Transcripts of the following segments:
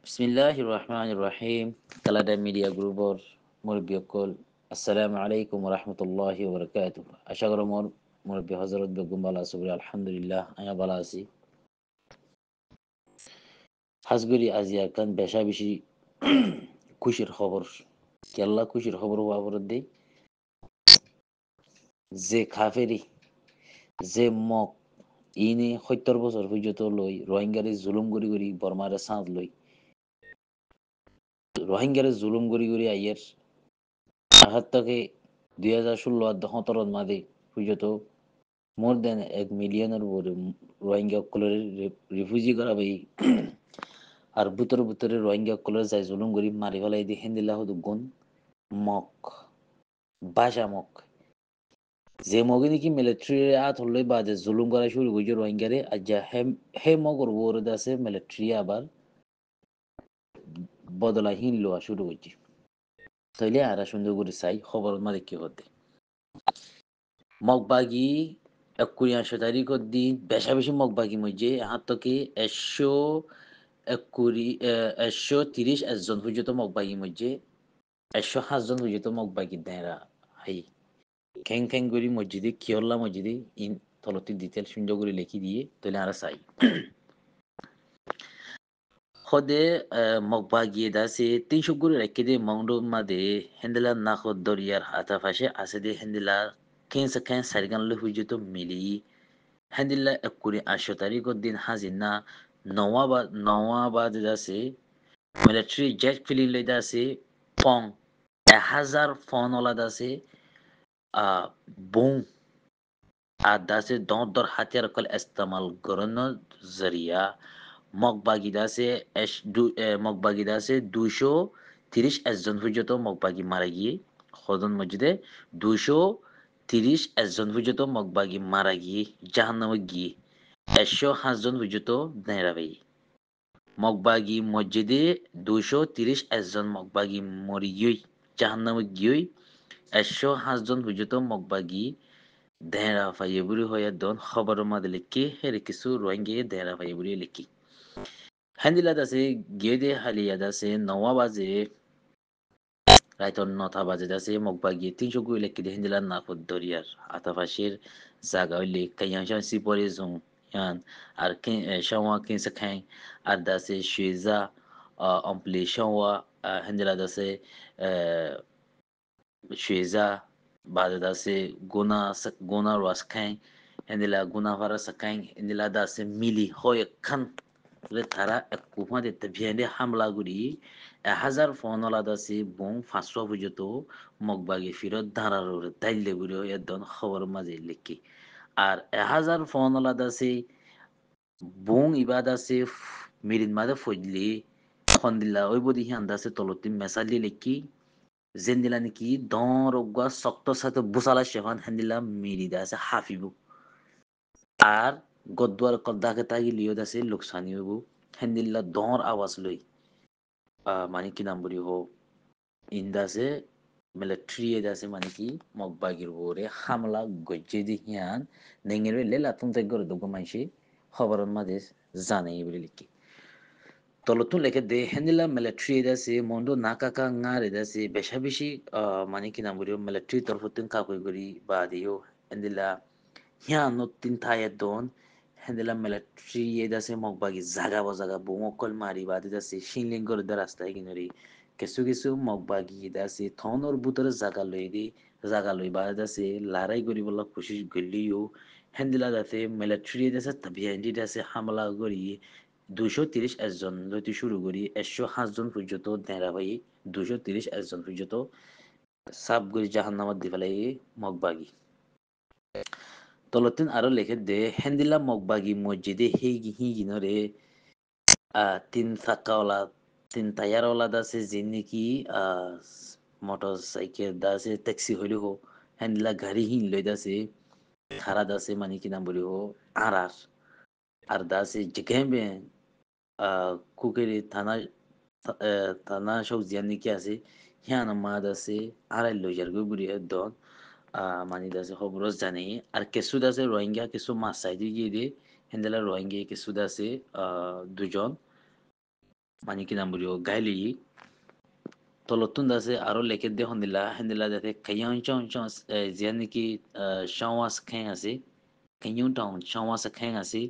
বিসমিল্লাহির রহমানির রহিম। কালাডা মিডিয়া গ্রুপর মুরব্বীসকল, আসসালামু আলাইকুম ওয়া রাহমাতুল্লাহি ওয়া বারাকাতুহু। আশা করি মুরব্বী হযরত বেগম ভালো আছে বলে আলহামদুলিল্লাহ আমি ভালো আছি। হাজগরি আজি আকান বেশা বেশি খুশির খবর, কেল্লা খুশির খবর হওয়া দেই যে খাফেরি যে মক ইনে ৭০ বছর পর্যন্ত লই রোহিঙ্গারে জুলুম করি করি বর্মারে সাঁত লই রোহিঙ্গারে জুলুম করি করি আইয়ের আঘাত থেকে 2016 মাদে পর্যন্ত মোর দেন 1 মিলিয়নের উপরে রোহিঙ্গা কলের রিফিউজি করা ভাই আর ভিতরে রোহিঙ্গা কলের যাই জুলুম করি মারি ফেলাই দি হিন্দিল্লা হদু গুণ মক বাসা মক যে মগে নাকি মিলিটারি আত হলে বাদে জুলুম করা শুরু করছে রোহিঙ্গারে আর যা হে মগর ওর আছে মিলিটারি আবার বদলাহীন লোয়া শুরু করছে তাইলে আর সুন্দর করে চাই খবর মাঝে কি হতে মগবাগি 21 তারিখত দিন বেশা বেশি মগবাগি মধ্যে হাতকে 130 একজন পর্যন্ত মগবাগি মধ্যে 107 জন পর্যন্ত মগবাগি দেয়রা হাই খেং খেং করি মসজিদে কিয়ল্লা মসজিদে ইন তলতি ডিটেল সুন্দর করে লিখি দিয়ে তাহলে আর চাই Hode Mogbagi dasi tinshuguri rekede mangdo made hendela nakho doriyar hata fashe asede hendela kensa ken sargan le hujuto mili hendela ekuri ashotari ko din hazina নওয়াবাদ dasi military jet fili le dasi pong 1000 phone OLA dasi boom আর dasi দর হাতিয়ার call ইস্তেমাল করনো জরিয়া মগবাগিদাসে 230 একজন পর্যন্ত মগবাগি মারা গিয়ে সদন মসজিদে 230 একজন পর্যন্ত মগবাগি মারা গিয়ে জাহান্নামে গিয়ে 107 জন পর্যন্ত নেড়াবে মগবাগি মসজিদে 230 একজন মগবাগি মরি গিয়ে জাহান্নামে গিয়ে 107 জন পর্যন্ত মগবাগি দেহরা ফাইয়ে বুড়ি হয়ে দন খবর মাদে লিখি হেরে কিছু রোহিঙ্গা দেহরা ফাইয়ে বুড়ি লিখি Handiladaasi geedee Nawabazi রাইতর 9টা বাজে মগবাগি 300 গুইলে হিন্দিলা নাফদ দরিয়ার আতাফাশির জাগা হইলে কাইয়াংশান সিপরে জং ইয়ান আর শাওয়া কিনসা খাই আর দাসে শুয়েজা অম্পলি শাওয়া হিন্দিলা দাসে শুয়েজা বাজে দাসে গোনা রাস খাই হিন্দিলা গোনা ফারা সাকাই হিন্দিলা দাসে মিলি হয় খান তারা কুফাতে ভিয়ানে হামলা করি 1000 ফোন দাসি বং 500 পর্যন্ত মগবাগি ফিরত ধারার দাইলে বুড়ি একদম খবর মাঝে লিখি আর 1000 ফোন দাসি বং ইবাদ আছে মিরিন মাঝে ফজলি খন্দিল্লা ওই বদি আন্দাসে তলতি মেসালি লিখি জেন্দিলা নাকি দর গা শক্ত সাথে বুসালা শেখান হেন্দিলা মিরিদা আছে হাফিবু আর গদ্দার কদ্দাকে তাগি লিও দাসে লোকসানি হইব হেন্দিল্লা দর আওয়াজ লই মানে কি নাম বলি হো ইন্দাসে মিলিটারি দাসে মানে কি মগবাগির ওরে হামলা গজ্জে দি হিয়ান নেঙ্গের লেলা তুম তাই করে দগো মাইসি খবরের মাঝে জানে বলে লিখি তলতুন লেখে দে হেন্দিলা মিলিটারি দাসে মন্ডো নাকাকা ngaরে দাসে বেশা বেশি মানে কি নাম বলি মিলিটারি তরফতুন কাকই করি বা দিও হেন্দিলা হিয়ান নতুন থায়ে দন হেন্দিলা মিলিটারি দাসে মগবাগি জাগা বাজাগা বোমকল মারি বাদি দাসে শিনলিঙ্গর দা রাস্তায় কিনরি কিছু কিছু মগবাগি দাসে থনর বুতরে জাগা লই বাদি দাসে লড়াই করি বলা কোশিশ গলিও হেন্দিলা দাসে মিলিটারি দাসে তবিয়ান্দি দাসে হামলা করি 230 একজন লইতে শুরু করি 107 জন পর্যন্ত নেড়া ভাই 230 একজন পর্যন্ত সাব গরি জাহান্নামাত দি ফেলাই মগবাগি তলতিন আরো লেখে দে হেন্দিলা মগবাগি মসজিদে হিগিনরে তিন চাকাওয়ালা তিন টায়ারওয়ালা দাসে যে নাকি মোটর সাইকেল দাসে ট্যাক্সি হইলে হো হেন্দিলা গাড়ি হিন লই দাসে খারা দাসে মানে কি নাম বলি হো আর দাসে যেখানে কুকেরি থানা সব জিয়ান নাকি আছে হিয়ান মাদ আছে আড়াই লইজার গুড়ি দন মানে দাসে খবরস জানি আর কেসু দাসে রোহিঙ্গা কিছু মাছ চাই দিয়ে গিয়ে দিয়ে হেন্দেলা রোহিঙ্গা কেসু দাসে দুজন মানে কি নাম বলিও গাইলি tolotun da se aro leke de hondila da te kayon chon chon zian ki shawas khen ase kayon town shawas khen ase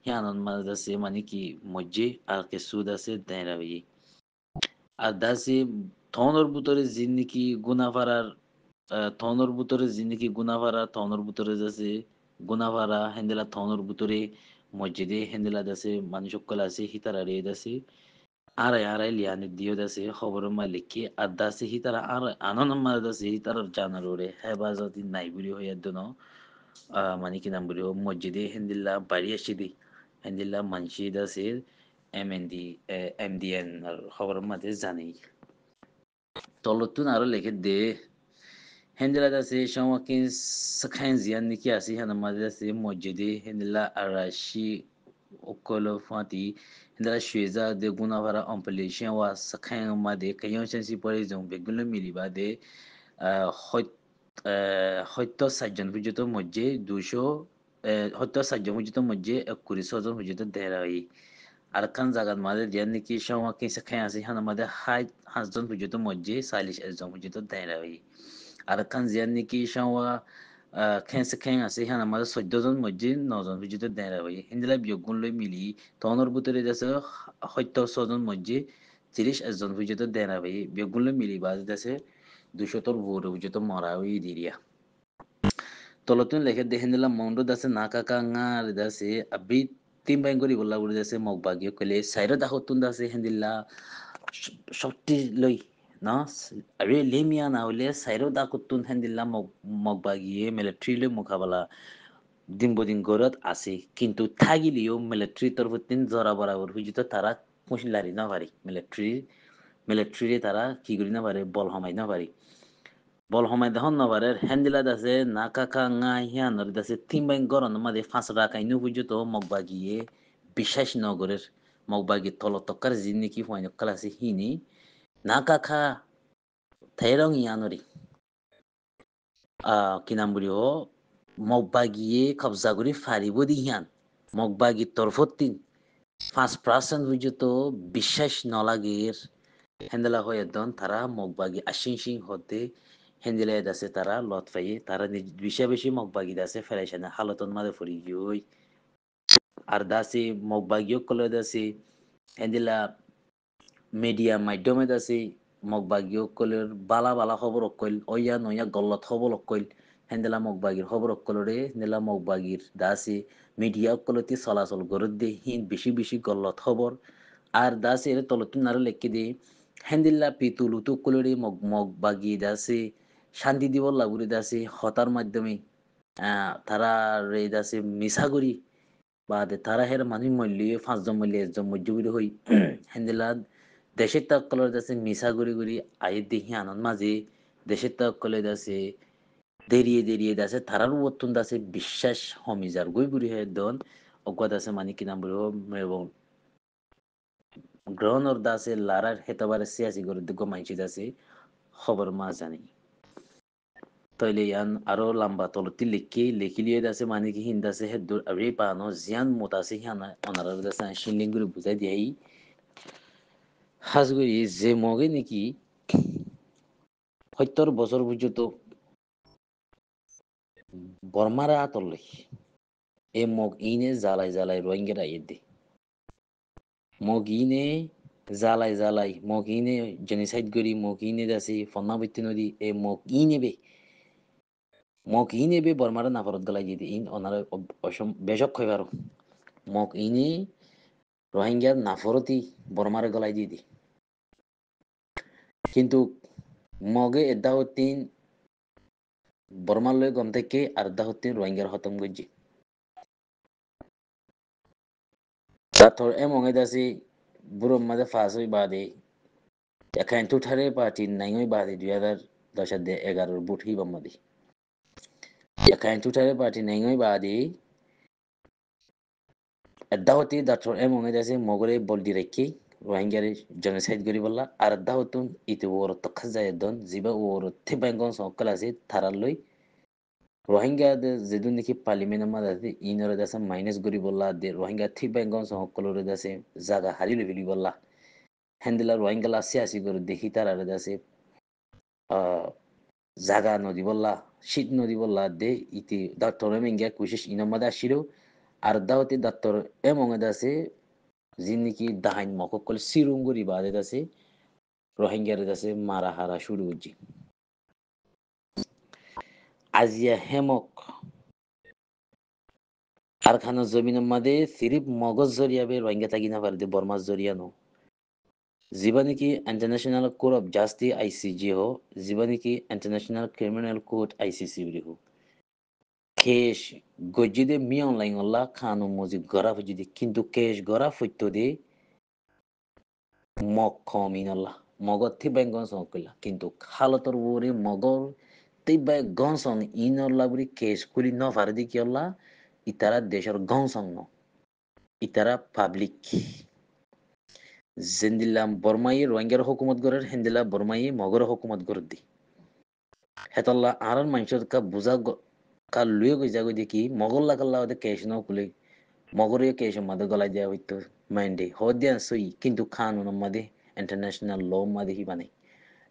yanon ma da se mani ki moje al ke su da se den rawi আর da se thonor butore জিন্দিগি গুনাফারার থনর ভিতরে জিন্দিগি গুনাফারা থনর ভিতরে যাচ্ছে গুনাফারা হেন্দেলা থনর ভিতরে মসজিদে হেন্দেলা দাসে মানুষ সকল আছে হিতারা রে দাসে arai arai liani dio da se khobor maliki adda se hitara ar anon ma da se hitara janarore hebazati naiburi hoya dono mani ki namburi o mojide hendilla bari ashidi hendilla manshi da se mdn ar khobor mate jani tolotun aro leke de hendilla da se shamakin sakhan zian niki asi hana ma da se mojide hendilla arashi okolo fati hendala shweza de gunavara ompelation wa sakhan ma de kayon sensi pore jong begulo miliba de হত সত্য সাতজন পর্যন্ত মধ্যে 200 সত্য সাতজন পর্যন্ত মধ্যে 21 জন পর্যন্ত দেয় আর খান জাগাত মাঝে যে নাকি সময় কিছু খাই আছে হানা মাঝে 5 জন পর্যন্ত মধ্যে 40 জন পর্যন্ত দেয় আর খান যে নাকি সময় খেঁচে খেঁ আছে হানা মাঝে 14 জন মধ্যে 9 জন পর্যন্ত দেয় হিন্দলা বিয়োগুণ লই মিলি তহনর ভিতরে যাচ্ছে 76 জন মধ্যে 30 জন পর্যন্ত দেয় বিয়োগুণ লই মিলি বাজ যাচ্ছে 200 ভোর পর্যন্ত মরা হয়ে দিরিয়া tolotun leke dehendela mondo dase nakaka ngar dase abi timbang gori bolla buri dase mogbagyo kole sairo da hotun dase hendilla shokti loi no are lemia na hole sairo da kutun hendilla mogbagye military loi mukhabala দিনবদিন গরত আছে কিন্তু থাগিলেও military তরফতিন জরা বরাবর হুজিত তারা কুশলারি না পারি military তারা কি করি না পারে বল হমাই না পারি bol homai dahon nabarer hendila dase nakaka nga hianor dase timbang goron made fasra kainu bujuto mogbagiye বিশ্বাস নগরের মগবাগি তলতকার জিন্নিকি হয়নি ক্লাসে হিনি নাকাকা থাইরং ইয়ানরি কিনামবুরিও মগবাগিয়ে কবজাগুরি ফারিবদি হিয়ান মগবাগি তরফতিন 5% পর্যন্ত বিশ্বাস নলাগের হেন্দেলা হয়ে দন তারা মগবাগি আশিং হতে হেন্দেলা দাসে তারা লত ফাইয়ে তারা বেশি বেশি মগবাগি দাসে ফেরাইছে হালতন মাদে ফরি গিয়ে আর দাসে মগবাগিও কলে দাসে হেন্দেলা মিডিয়া মাধ্যমে দাসে মগবাগিও কলের বালা বালা খবর অকল ওয়া নয়া গলত খবর অকল হেন্দেলা মগবাগির খবর অকলরে হেন্দেলা মগবাগির দাসে মিডিয়া অকলতি চলাচল গরত দে হিন বেশি বেশি গলত খবর আর দাসে এর তলতুন আরো লেখকে দে হেন্দিল্লা পিতুলুতু কলরে মগবাগি দাসে শান্তি দিব লাগুরি দাসে হতার মাধ্যমে তারা রে দাসে মিসাগুরি বা তারা হের মানুষ মূল্য 5 জন মূল্য 1 জন মধ্যবির হই হেন্দিলা দেশের তকলের দাসে মিসাগুরি গুরি আয়ে দেখি আনন্দ মাঝে দেশের তকলে দাসে দেরিয়ে দাসে তারার উত্তন দাসে বিশ্বাস হমিজার গই গুরি হে দন অজ্ঞা দাসে মানে কি নাম বলবো এবং গ্রহণর দাসে লারার হেতাবারে সিয়াসি করে দুঃখ মাইছি দাসে খবর মা জানি তইলে ইয়ান আরো লম্বা তলতি লিখিলিয়ে দাসে মানে কি হিন দাসে হে দূর আরে পানো জিয়ান মোতাসে হিয়ানা অনারার দাসে শিলিঙ্গুরি বুঝাই দিয়াই হাজগুরি যে মগে নাকি 70 বছর পর্যন্ত বর্মারা আতলে এ মগ ইনে জ্বালাই রোহিঙ্গারা এদে মগিনে জ্বালাই মগিনে জেনিসাইড করি মগিনে দাসি ফন্নাবৃত্তি নদী এ মগ ইনে বে বর্মারা নাফরত গলাই দিদি ইন অনারা অসম বেশক খইবার মগ ইনে রোহিঙ্গা নাফরতি বর্মারা গলাই দিদি কিন্তু মগে এদা হতিন বর্মার লয় গম থেকে আর দা হতিন রোহিঙ্গার খতম গজ্জি তারপর এ মগে দাসি বুড়ো মাঝে ফাঁস হই বাদে এখন তুঠারে পার্টি নাই হই বাদে 2011 বুট হি বাম্মাদি এখন তুঠারে পার্টি নাই হই বাদে এদ্দা হতি তারপর এ মগে দাসি মগরে বলদি রেখে রোহিঙ্গারে জেনোসাইড করি বললা আর এদ্দা হতুন ইতে ওর তখা যায় দন জিবা ওর থেবাঙ্গন সকল আছে থারার লই রোহিঙ্গা যেদিন দেখি পার্লিমেন্টের মাঝে ইনরে দাসে মাইনাস করি বললা দে রোহিঙ্গা থেবাঙ্গন সকলরে দাসে জায়গা হারিয়ে ফেলি বললা হেন্দিলা রোহিঙ্গালা সিয়াসি করে দেখি তারা আছে জাগা নদী বললা শীত নদী বললা দে ইতি ডাক্তার মেঙ্গিয়া কুশিস ইনমাদা আসিরো আর দাওয়াতি ডাক্তার এমঙ্গে আছে যিনি দাহাইন মককল সিরুঙ্গুরি বাদে আছে রোহিঙ্গার আছে মারা হারা শুরু হচ্ছে আজিয়া হেমক আর খানো জমিনের মাঝে সিরিপ মগজ জরিয়াবে রোহিঙ্গা থাকি না পারে বর্মার জরিয়ানো जीवन की international court of justice ICJ हो जीवन की इंटरनेशनल क्रिमिनल कोर्ट आईसीसी भी हो केश गजिदे मी ऑनलाइन अल्लाह खानो मुझे गरा फुजिदे किंतु केश गरा फुटतो दे मग खमिन अल्लाह मगत थी बैंगन सोकला किंतु हालतर वोरे मगर ते बैंगन इन अल्लाह बुरी केश कुली न फारदी की अल्लाह इतारा देशर गंसन न इतारा पब्लिक জেন্দিলাম বর্মাই রোহিঙ্গার হুকুমত গড়ের হেন্দিলা বর্মাই মগর হুকুমত গড় দি হেতল্লা আরন মানুষের কা বুঝা কা লুয়ে গই যাগো দেখি মগল লাগাল্লা ওদের কেশ ন কুলে মগরে কেশ মাদে গলাই দেওয়া হইতো মাইন্ডে হদিয়া সই কিন্তু খান মাদে ইন্টারন্যাশনাল ল মাদে হি বানাই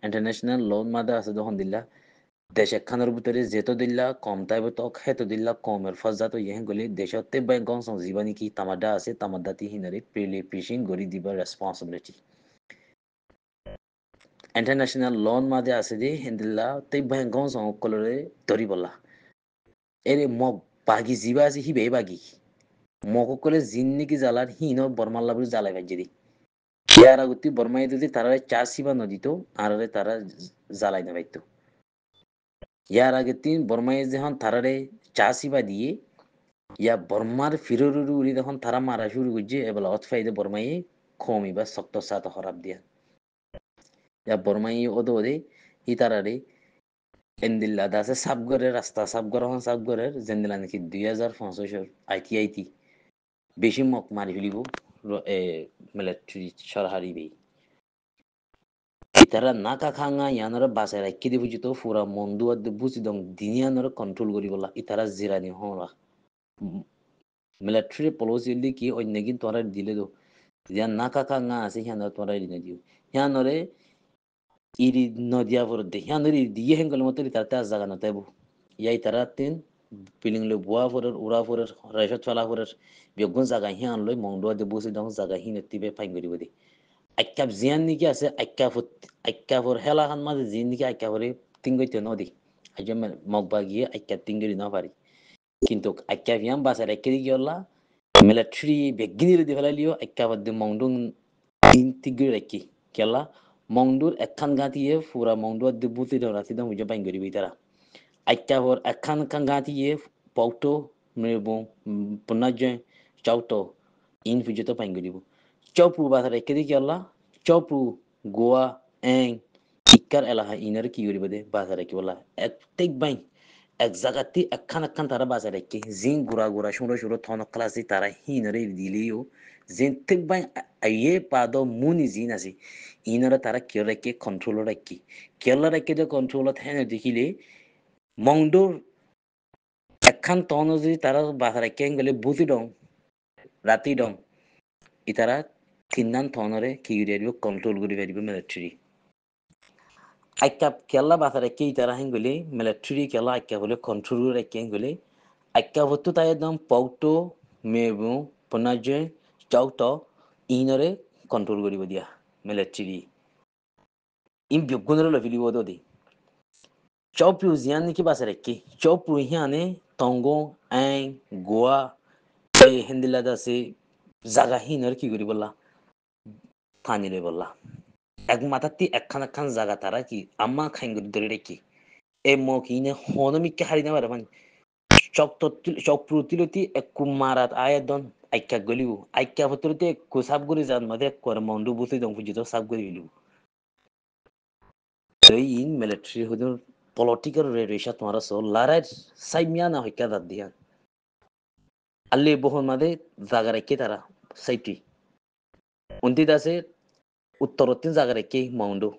ইন্টারন্যাশনাল ল মাদে আছে যখন দিল্লা দেশ একখানের ভিতরে যেত দিল্লা কম তাইব তক হেতো দিল্লা কমের ফজাত ইহে গলি দেশতে ব্যাংকং সং জীবানি কি তামাডা আছে তামাদাতি হিনারে প্রিলি ফিশিং গরি দিবার রেসপন্সিবিলিটি ইন্টারন্যাশনাল লন মাদে আছে যে হিন্দিল্লা তে ব্যাংকং সং কলরে ধরি বলা এরে মগ বাগি জিবা আছে হিবে বাগি মগ কলে জিন্নিকি জ্বালার হিন বর্মাল্লা বলে জ্বালাই বাজি দি ইয়ার আগতি বর্মাই যদি তারা চা সিবা নদীত আর তারা জ্বালাই না পাইতো ইয়ার আগে তিন বর্মাই যখন তারারে চা সিবা দিয়ে ইয়া বর্মার ফিরুরু উড়ি যখন তারা মারা শুরু করছে এবার অতফাইদে বর্মাই খমি বা শক্ত সাত হরাব দিয়া ইয়া বর্মাই ওদে ওদে ই তারারে এন্দিল্লা দাসে সাবগরের রাস্তা সাবগর হন সাবগরের জেন্দিলা নাকি 2025 আইটি আইটি বেশি মক মারি ফেলিব মিলিটারি সরহারি বেই ইতারা নাকা খাঙা ইয়ানরা বাসায় রাখি দিব বুঝিত ফুরা মন্দু আদ বুঝি দং দিনিয়ানরা কন্ট্রোল করি বলা ইতারা জিরানি হলা মিলিটারি পলিসি দি কি অন্য কিন্তু তোরা দিলে দো ইয়ান নাকা খাঙা আছে ইয়ানরা তোরা দিনে দিও ইয়ানরে ইরি নদিয়া পর দে ইয়ানরে দিয়ে হেঙ্গল মত ইতারা তা জায়গা না তাইবো ইয়া ইতারা তিন পিলিং লে বুয়া ফরের উড়া ফরের রাইফত ফলা ফরের বেগুন জায়গা হিয়ান লই মন্দু আদ বুঝি দং জায়গা হিনতিবে ফাইন করিব দে আক্কাব জিয়ান নিকি আছে আক্কাফর হেলা খান মাঝে জিন নিকি আক্কাফরে তিঙ্গইতে নদী আজ মগবা গিয়ে আক্কা তিঙ্গরি না পারি কিন্তু আক্কাফ ইয়াম বাসার একে দিকে হল্লা মিলিটারি বেগিনি দি ফেলালিও আক্কাফর দি মংডুং তিন তিগরি রাখি কেলা মংডুর একখান গাঁতিয়ে ফুরা মংডুর দি বুতি দাও রাতি দাও বুঝে বাইন করিবি তারা আক্কাফর একখান খান গাঁতিয়ে পৌটো মেবো পুনাজে চাউটো ইন ফুজে তো বাইন করিব চৌপু বাসার একে দিকে হল্লা চৌপু গোয়া এং ইকার এলাহা ইনার কি করিব দে বাজারে কি বলা এক বাইন এক জায়গাতে একখান একখান তারা বাজারে কি জিন গুড়া গুড়া সুরো সুরো থন ক্লাসি তারা হিনরে দিলিও জিন ঠিক বাইন আইয়ে পাদ মুনি জিন আছে ইনারা তারা কেউ রাখি কন্ট্রোল রাখি কেউ রাখি দে কন্ট্রোলত হ্যাঁ দেখিলে মংডোর একখান তন যদি তারা বাজারে কেন গেলে বুঝি দং রাতি দং ইতারা কিন্নান থনরে কি করিব কন্ট্রোল করি পারিব মিলিটারি আক্কা কেলা বাজারে কি তারা হেন গলে মিলিটারি কেলা আক্কা বলে কন্ট্রোল করে কেন গলে আক্কা হতো তাই একদম পৌটো মেবু পনাজে চাউটো ইনরে কন্ট্রোল করিব দিয়া মিলিটারি ইন বিগুনরে লফিলিব দদি চৌপিউ জিয়ান নিকি বাজারে কি চৌপিউ হিয়ানে তঙ্গো আং গোয়া এই হেন্দিলা দাসে জাগা হিনর কি করি বললা থানিরে বললা এক মাথাতে একখান একখান জায়গা তারা কি আম্মা খাইন ধরে রেখি এ মকিনে হনমিকে হারি না পারে মানে চক প্রতিলতি একু মারাত আয়াদন আইকা গলিব আইকা ভতরতে একু সাব গরি জান মাদে কর মন্ডু বুসি দং ফুজিত সাব গরি গলিব এই ইন মিলিটারি হদর পলিটিক্যাল রেশা তোমারা সো লারার সাইমিয়া না হইকা দাদ দিয়া আল্লে বহন মাদে জায়গা রেখে তারা সাইটি উন্তি দাসে উত্তরতে জায়গা রেখে মাউন্ডু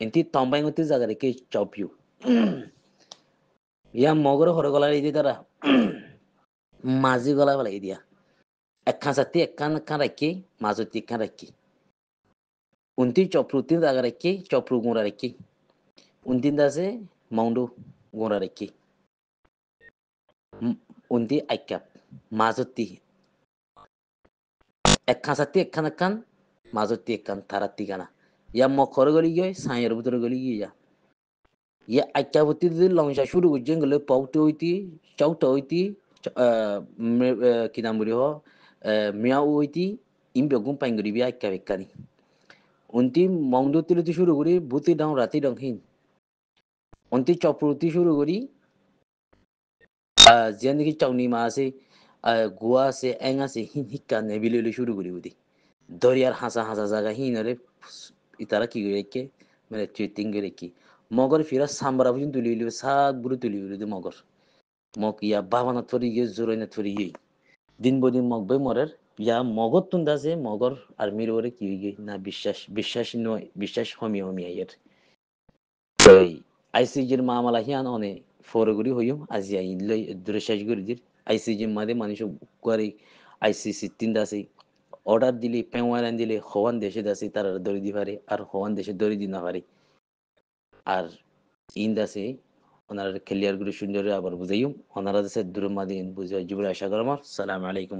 এনতি তম্বাই মতে জায়গা রেখে চপিউ ইয়া মগর হরে গলা এই তারা মাঝি গলা ফেলাই দিয়া একখান সাথে একখান একখান রাখি মাজতি একখান রাখি unti choprutin daga rekki chopru gura rekki untin dase maundu gura rekki unti aikap mazutti ekkan satti ekkan mazutti ekkan taratti gana ya mokor goli yoy sayer butur goli ya ya aikabuti longsha shuru ujengle pauti oiti chauta oiti kinamuri ho miau oiti imbe gumpangri bi aikabekani unti maundu tiluti shuru guri buti dang rati dang hin unti chopruti shuru guri jendiki chawni ma আছে গুয়া আছে এং আছে হিন হিক্কা নেবিলে শুরু করি buddy দরিয়ার হাসা হাসা জায়গা হিনরে ইতারা কি করে কে মানে ট্রিটিং করে কি মগর ফিরা সামরা বুঝিন তুলি লিবে সাত বুড়ি তুলি বুড়ি মগর মগ ইয়া বাবানা থরি গিয়ে জোরাইনা থরি গিয়ে দিন বদিন মগ বে মরের ইয়া মগর তুন্দাছে মগর আর মির ওরে কি গিয়ে না বিশ্বাস নয় বিশ্বাস হমি হমি আইয়ের ওই আইসিজির মামলা হিয়ান অনে ফরগুড়ি হইম আজি আই লই দূরে শেষ করে দির আইসিজি মাদে মানুষ করে আইসিসি তিন দাসে অর্ডার দিলে পেওয়ারান দিলে হওয়ান দেশে দাসে তারা দড়ি দি পারে আর হওয়ান দেশে দড়ি দি না পারে আর ইন দাসে ওনারা ক্লিয়ার করে সুন্দর আবার বুঝাইম ওনারা দাসে দূরে মাদিন বুঝাই জুবরা আশা করমার সালাম আলাইকুম